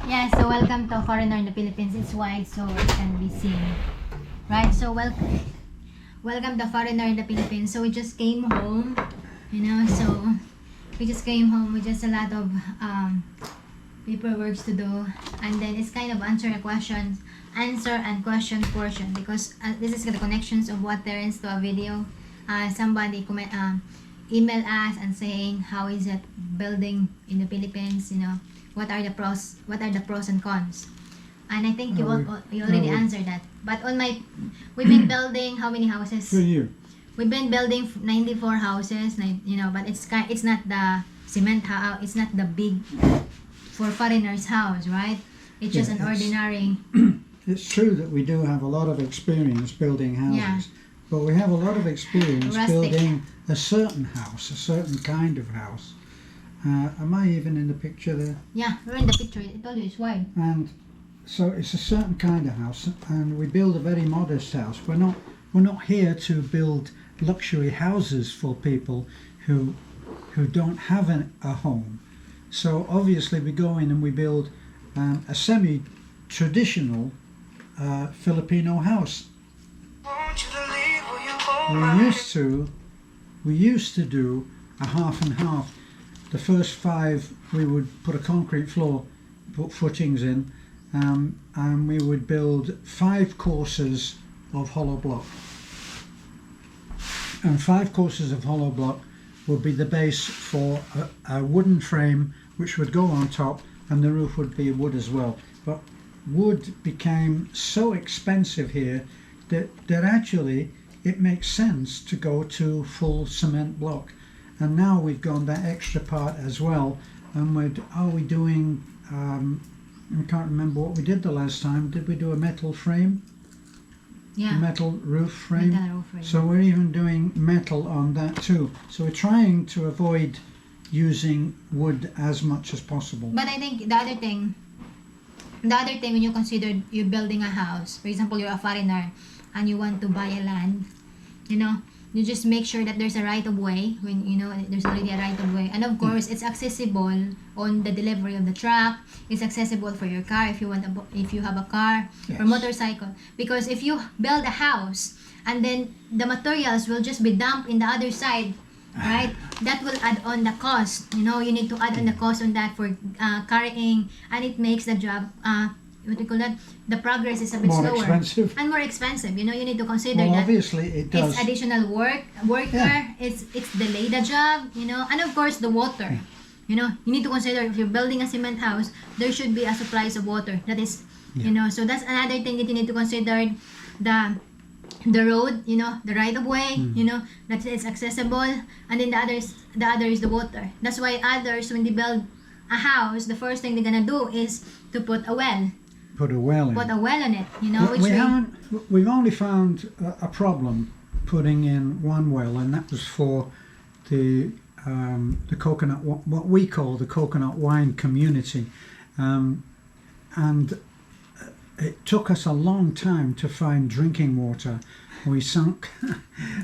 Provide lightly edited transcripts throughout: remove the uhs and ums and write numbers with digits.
Yeah, so welcome to Foreigner in the Philippines. It's wide so it can be seen. Right, so welcome to Foreigner in the Philippines. So we just came home, so we just came home with just a lot of paperwork to do, and then it's kind of answer and question portion, because this is the connections of what there is to a video. Somebody email us and saying how is it building in the Philippines, what are the pros and cons, and I think you already answered that. But we've been building how many houses? For you. We've been building 94 houses, but it's not the cement house, it's not the big for foreigners house, right? It's just an ordinary. It's true that we do have a lot of experience building houses, but we have a lot of experience building a certain house, a certain kind of house. Am I even in the picture there? Yeah, we're in the picture. I told you it's wide. And so it's a certain kind of house, and we build a very modest house. We're not here to build luxury houses for people who don't have a home. So obviously we go in and we build a semi-traditional Filipino house. We used to do a half and half. The first 5 we would put a concrete floor, put footings in, and we would build 5 courses of hollow block. And 5 courses of hollow block would be the base for a wooden frame which would go on top, and the roof would be wood as well. But wood became so expensive here that actually it makes sense to go to full cement block. And now we've gone that extra part as well, and are we doing I can't remember what we did the last time. Did we do a metal frame? Yeah. A metal roof frame. Metal roof frame. So we're even doing metal on that too. So we're trying to avoid using wood as much as possible. But I think the other thing when you consider you building a house, for example, you're a foreigner and you want to buy a land, you just make sure that there's a right of way when there's already a right of way, and of course it's accessible on the delivery of the truck. It's accessible for your car if you have a car. Yes. Or motorcycle, because if you build a house and then the materials will just be dumped in the other side, right? That will add on the cost. You need to add on the cost on that for carrying, and it makes the job what do you call that? The progress is a bit slower and more expensive. You need to consider that. Obviously it does. It's additional worker. Yeah. It's delay the job. And of course the water. You need to consider if you're building a cement house, there should be a supply of water. That is, so that's another thing that you need to consider. The road, the right of way, that it's accessible, and then the other is the water. That's why others, when they build a house, the first thing they're gonna do is to put a well. Put a well on it, we've only found a problem putting in one well, and that was for the coconut, what we call the coconut wine community, and it took us a long time to find drinking water. We sunk,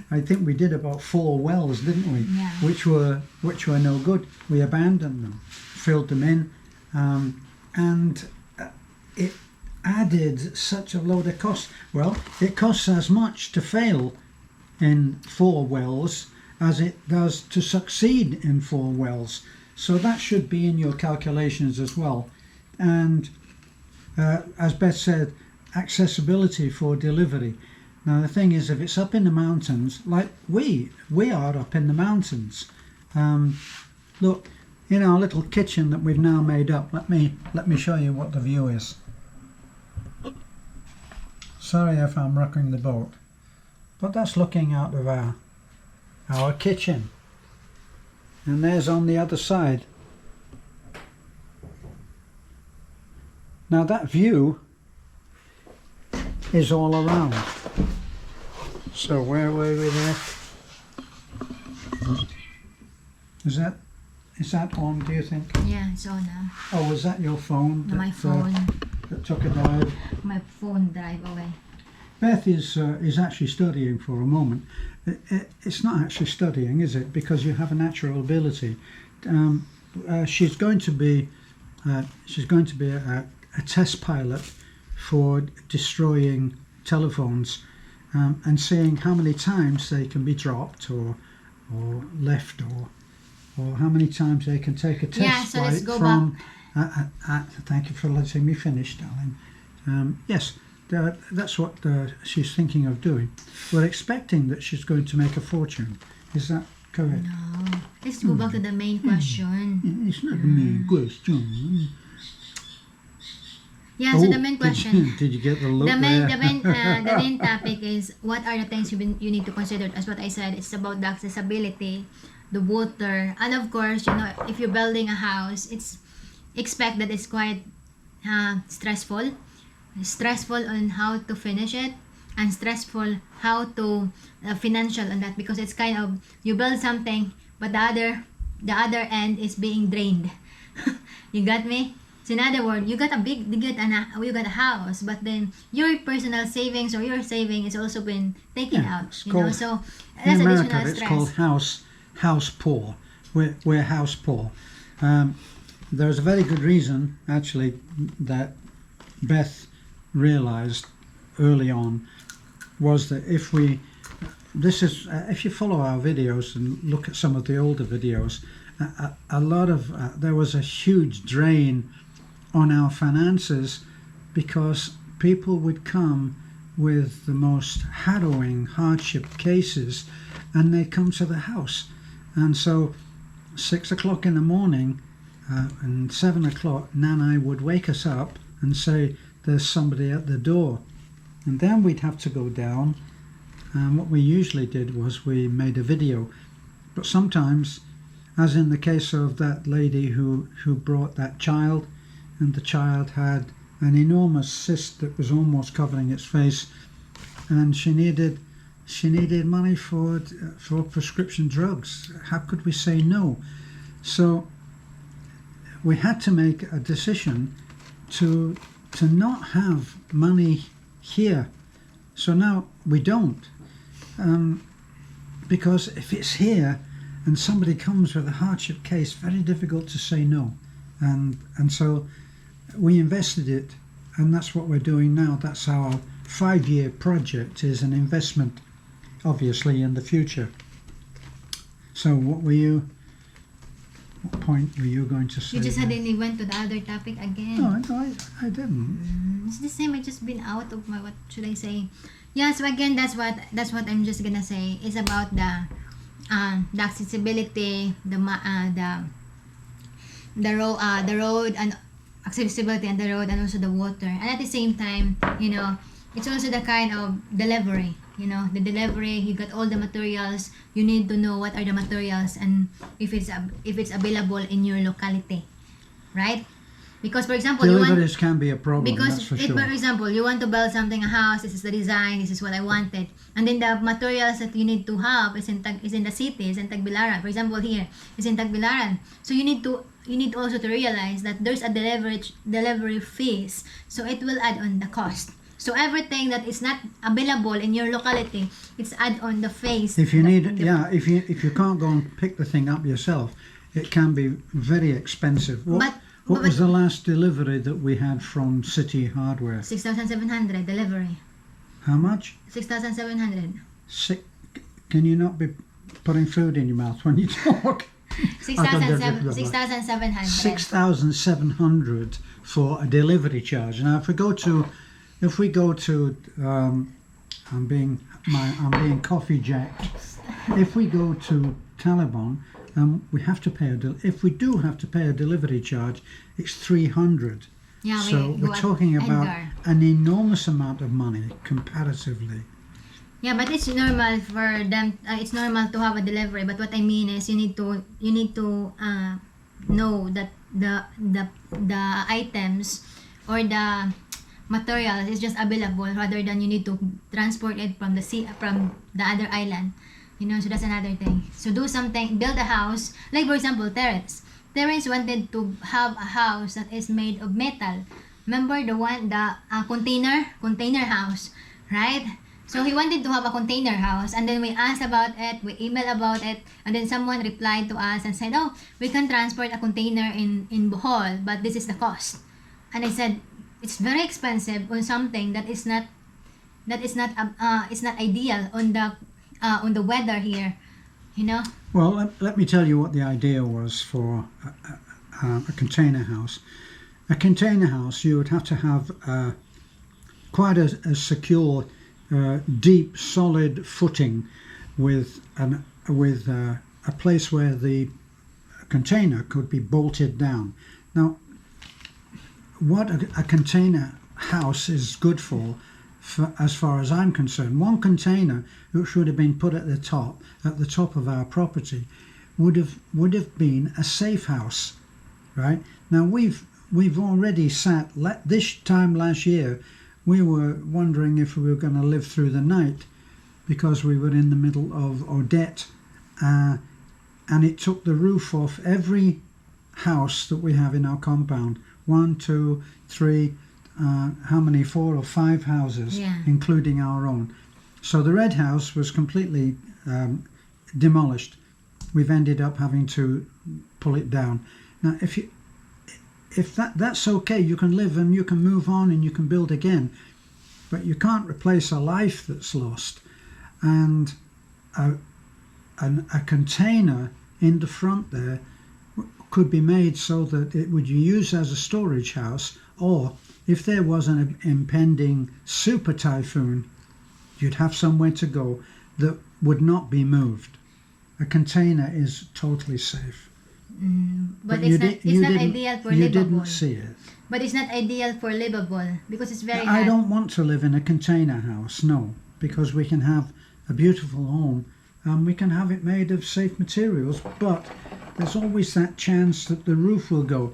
I think we did about 4 wells, didn't we? Yeah. Which were no good. We abandoned them, filled them in, and it added such a load of cost. Well, it costs as much to fail in 4 wells as it does to succeed in 4 wells. So that should be in your calculations as well. And as Beth said, accessibility for delivery. Now the thing is, if it's up in the mountains, like we are up in the mountains, look, in our little kitchen that we've now made up, let me show you what the view is. Sorry if I'm rocking the boat, but that's looking out of our kitchen, and there's on the other side. Now that view is all around. So where were we there? Is that on, do you think? Yeah, it's on now. Oh, was that your phone? My phone. That took a dive? My phone drive away. Beth is actually studying for a moment. It's not actually studying, is it? Because you have a natural ability. She's going to be she's going to be a test pilot for destroying telephones and seeing how many times they can be dropped or left or how many times they can take a test Yeah, so let's flight go from. Thank you for letting me finish, darling. Yes, that's what she's thinking of doing. We're expecting that she's going to make a fortune. Is that correct? No. Let's go back to the main question. It's not the main question. Yeah, so the main question. Did you get the look The main, there? the main topic is what are the things you need to consider. As what I said, it's about the accessibility, the water, and of course, if you're building a house, it's expect that it's quite stressful on how to finish it, and stressful how to financial on that, because it's kind of you build something, but the other end is being drained. You got me? So in other words, you got a house, but then your personal savings or your saving is also been taken out. So In that's America, additional it's stress. called house poor. We're house poor. There's a very good reason, actually, that Beth realized early on was that if you follow our videos and look at some of the older videos, a lot of there was a huge drain on our finances because people would come with the most harrowing hardship cases and they come to the house, and so 6 o'clock in the morning and 7 o'clock Nanai would wake us up and say there's somebody at the door, and then we'd have to go down, and what we usually did was we made a video. But sometimes, as in the case of that lady who brought that child, and the child had an enormous cyst that was almost covering its face, and she needed money for prescription drugs. How could we say no? So we had to make a decision to not have money here. So now we don't, because if it's here and somebody comes with a hardship case, very difficult to say no, and so we invested it, and that's what we're doing now. That's our 5-year project, is an investment, obviously, in the future. So what point were you going to say? You just suddenly went to the other topic again. No, I didn't. It's the same. I just been out of my, what should I say? Yeah. So again, that's what I'm just gonna say is about the accessibility, the road and accessibility and the road, and also the water, and at the same time, it's also the kind of delivery. The delivery, you got all the materials. You need to know what are the materials and if it's available in your locality, right? Because for example, deliveries can be a problem. because that's for sure. for example, you want to build something, a house. This is the design. This is what I wanted, and then the materials that you need to have is in the city, is in Tagbilaran. For example, here is in Tagbilaran. So you need also to realize that there's a delivery fees. So it will add on the cost. So everything that is not available in your locality, it's add on the fees. If you if you can't go and pick the thing up yourself, it can be very expensive. What was the last delivery that we had from City Hardware? 6,700 delivery. How much? 6,700. Can you not be putting food in your mouth when you talk? 6,700. 6,700 for a delivery charge. Now, if we go to, I'm being coffee jacked. If we go to Taliban, we have to pay if we do have to pay a delivery charge, it's 300. Yeah, so we're talking about an enormous amount of money comparatively. Yeah, but it's normal for them. It's normal to have a delivery. But what I mean is, you need to know that the items or the materials is just available, rather than you need to transport it from the other island. So that's another thing. So do something, build a house. Like for example, Terence wanted to have a house that is made of metal. Remember the container house, right? So he wanted to have a container house, and then we asked about it, we emailed about it, and then someone replied to us and said, "Oh, we can transport a container in Bohol, but this is the cost." And I said, "It's very expensive on something that is not it's not ideal on the weather here, you know." Well, let me tell you what the idea was for a container house. A container house, you would have to have quite a secure, deep, solid footing with a place where the container could be bolted down. Now, what a container house is good for, as far as I'm concerned, one container which would have been put at the top of our property, would have been a safe house, right? Now we've already sat this time last year. We were wondering if we were going to live through the night because we were in the middle of Odette, and it took the roof off every house that we have in our compound. 1, 2, 3. How many? 4 or 5 houses, Yeah. including our own. So the red house was completely demolished. We've ended up having to pull it down. Now, if that's okay, you can live and you can move on and you can build again, but you can't replace a life that's lost. And a container in the front there could be made so that it would be used as a storage house, or if there was an impending super typhoon, you'd have somewhere to go that would not be moved. A container is totally safe. But it's not ideal for you livable. didn't see it. But it's not ideal for livable because it's very I hot. don't want to live in a container house, no, because we can have a beautiful home and we can have it made of safe materials, but there's always that chance that the roof will go.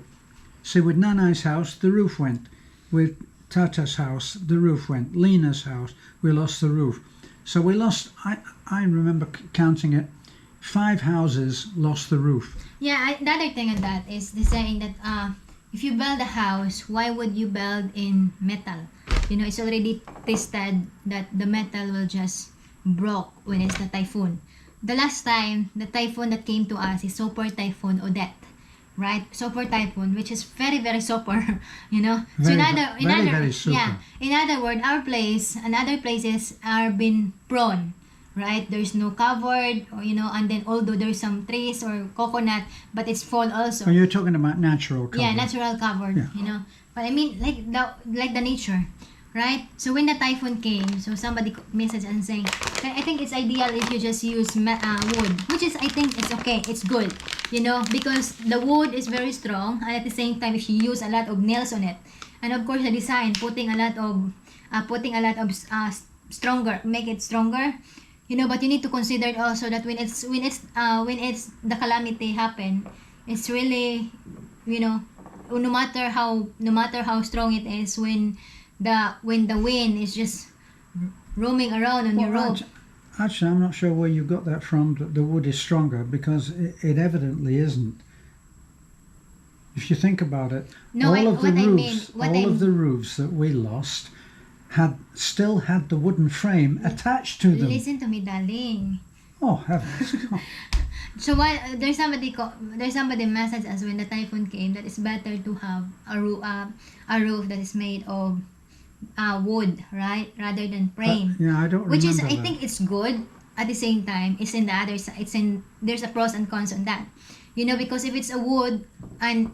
See, with Nana's house, the roof went. With Tata's house, the roof went. Lena's house, we lost the roof. So we lost, I remember counting it, 5 houses lost the roof. Yeah, the other thing on that is the saying that if you build a house, why would you build in metal? You know, it's already tested that the metal will just broke when it's the typhoon. The last time, the typhoon that came to us is Super Typhoon Odette, right? Super Typhoon, which is very, very super, you know. Very super. Yeah, in other words, our place and other places are been prone, right? There's no covered, or, you know, and then although there's some trees or coconut, but it's fall also. Oh, you're talking about natural cover. Yeah, natural covered, Yeah. you know. But I mean, like the nature, right? So when the typhoon came, so somebody messaged and saying, I think it's ideal if you just use wood, which is, I think it's okay, it's good, you know, because the wood is very strong, and at the same time, if you use a lot of nails on it, and of course the design, putting a lot of stronger, make it stronger, you know. But you need to consider also that when it's the calamity happen, it's really, you know, no matter how strong it is, when the wind is just roaming around on your roof. Actually, I'm not sure where you got that from, that the wood is stronger, because it evidently isn't. If you think about it, all of the roofs that we lost still had the wooden frame attached to them. Listen to me, darling. Oh, heavens. So while there's somebody messaged us when the typhoon came that it's better to have a roof that is made of wood, right, rather than frame. Yeah, I don't remember. Which is, that. I think it's good. At the same time, it's in the other side. There's a pros and cons on that. You know, because if it's a wood and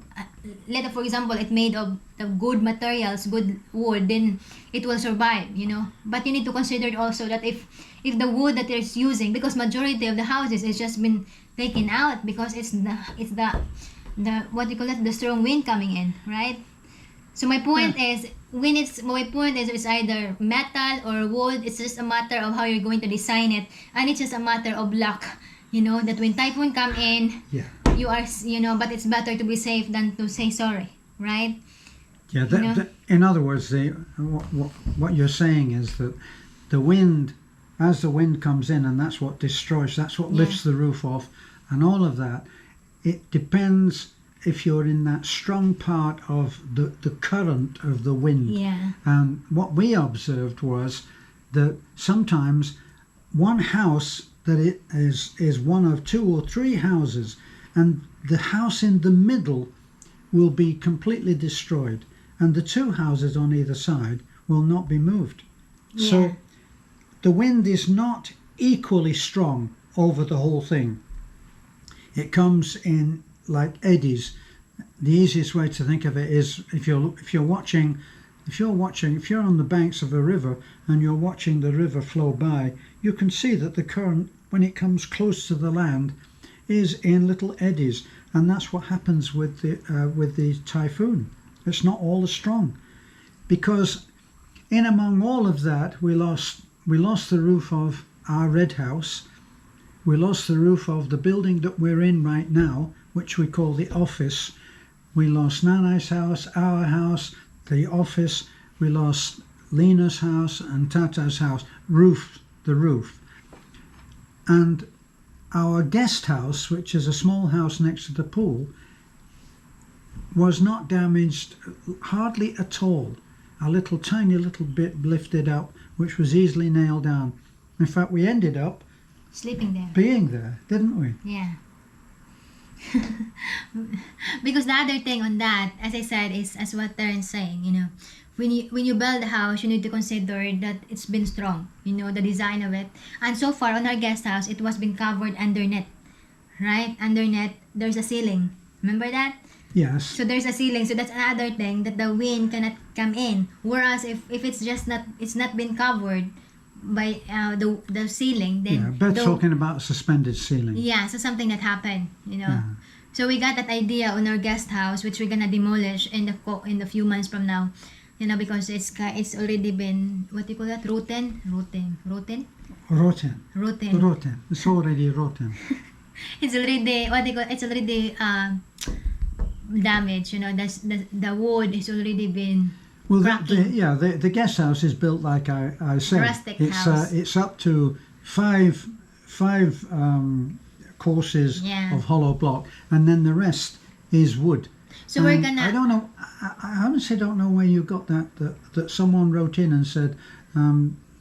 for example, it made of the good materials, good wood, then it will survive. You know, but you need to consider also that if the wood that it's using, because majority of the houses is just been taken out because it's the what you call it, the strong wind coming in, right? So my point is, it's either metal or wood. It's just a matter of how you're going to design it, and it's just a matter of luck. You know that when typhoon come in, yeah, you are, you know, but it's better to be safe than to say sorry, right? Yeah. In other words, what you're saying is that the wind, as the wind comes in, and that's what destroys, that's what lifts the roof off, and all of that. It depends if you're in that strong part of the current of the wind. Yeah. And what we observed was that sometimes one house that it is one of 2 or 3 houses, and the house in the middle will be completely destroyed, and the 2 houses on either side will not be moved. Yeah. So the wind is not equally strong over the whole thing. It comes in like eddies. The easiest way to think of it is if you're on the banks of a river and you're watching the river flow by, you can see that the current, when it comes close to the land, is in little eddies, and that's what happens with the typhoon. It's not all as strong, because in among all of that, we lost the roof of our red house. We lost the roof of the building that we're in right now, which we call the office. We lost Nana's house, our house, the office. We lost Lena's house and Tata's house, the roof. And our guest house, which is a small house next to the pool, was not damaged hardly at all. A tiny little bit lifted up, which was easily nailed down. In fact, we ended up Sleeping there. being there, didn't we? Yeah. Because the other thing on that, as I said, is as what Terren's saying, when you build a house, you need to consider that it's been strong, the design of it. And so far on our guest house, it was been covered under net, right? Under net, there's a ceiling. Remember that? Yes. So there's a ceiling. So that's another thing that the wind cannot come in. Whereas if it's just not been covered by the ceiling, then Yeah, Beth's talking about a suspended ceiling. yeah, so something that happened, Yeah. So we got that idea on our guest house, which we're gonna demolish in the few months from now, because it's already been, what do you call that, rotten. Rotten. It's already rotten. It's already it's already damaged. The wood is already been Well, cracking. the guest house is built like I said. Rustic it's house. It's up to five courses Yeah. of hollow block, and then the rest is wood. So we're And gonna. I don't know. I honestly don't know where you got that someone wrote in and said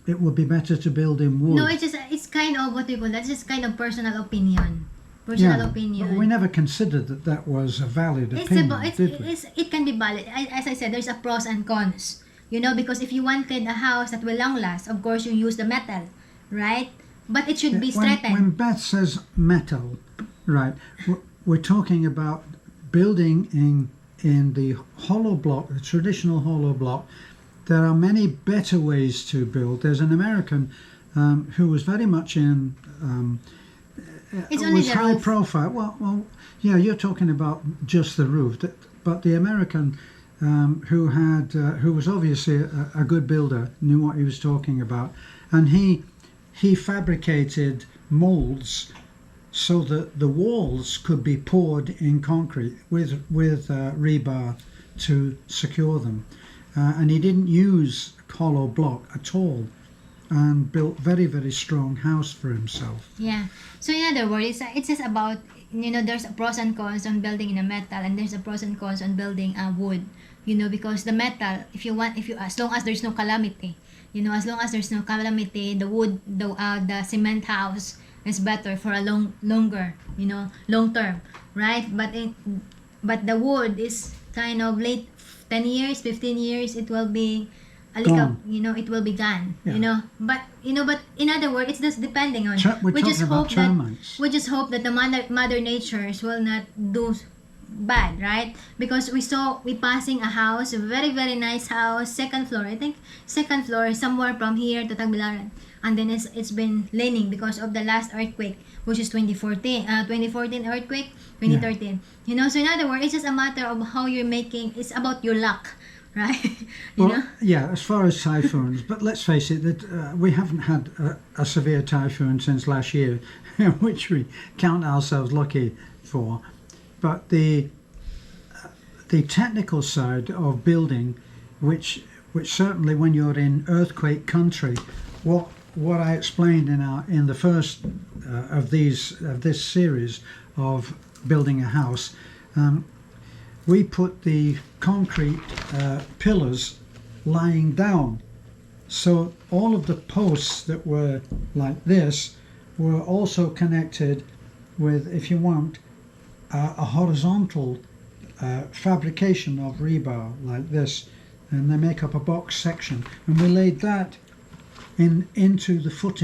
it would be better to build in wood. No, it's kind of what do you call that? It's just kind of personal opinion. Personal opinion. But we never considered that was a valid It's opinion, about did we? it can be valid. As I said, there's a pros and cons. Because if you wanted a house that will long last, of course you use the metal, right? But it should be straightened. When Beth says metal, right, we're talking about building in the hollow block, the traditional hollow block. There are many better ways to build. There's an American who was very much in. It's only was the high roof. profile. Well, yeah, you're talking about just the roof, but the American who was obviously a good builder, knew what he was talking about, and he fabricated molds so that the walls could be poured in concrete with rebar to secure them, and he didn't use hollow block at all, and built very, very strong house for himself. Yeah. So in other words, it's just about there's a pros and cons on building in a metal, and there's a pros and cons on building a wood. Because the metal, if you as long as there's no calamity, the wood, the cement house is better for a longer, long term, right? But the wood is kind of late, 10 years, 15 years, it will be Gone. it will be gone. Yeah. But in other words, it's just depending on. We're we just talking about hope that termites. we just hope that the mother natures will not do bad, right? Because we passing a house, a very, very nice house, second floor, I think, somewhere from here to Tagbilaran, and then it's been leaning because of the last earthquake, which is 2014 earthquake, 2013. So in other words, it's just a matter of how you're making. It's about your luck, right? Yeah, as far as typhoons, but let's face it, that we haven't had a severe typhoon since last year, which we count ourselves lucky for. But the technical side of building, which certainly when you're in earthquake country, what I explained in the first of this series of building a house, we put the concrete pillars lying down So all of the posts that were like this were also connected with, if you want, a horizontal fabrication of rebar like this, and they make up a box section, and we laid that into the footing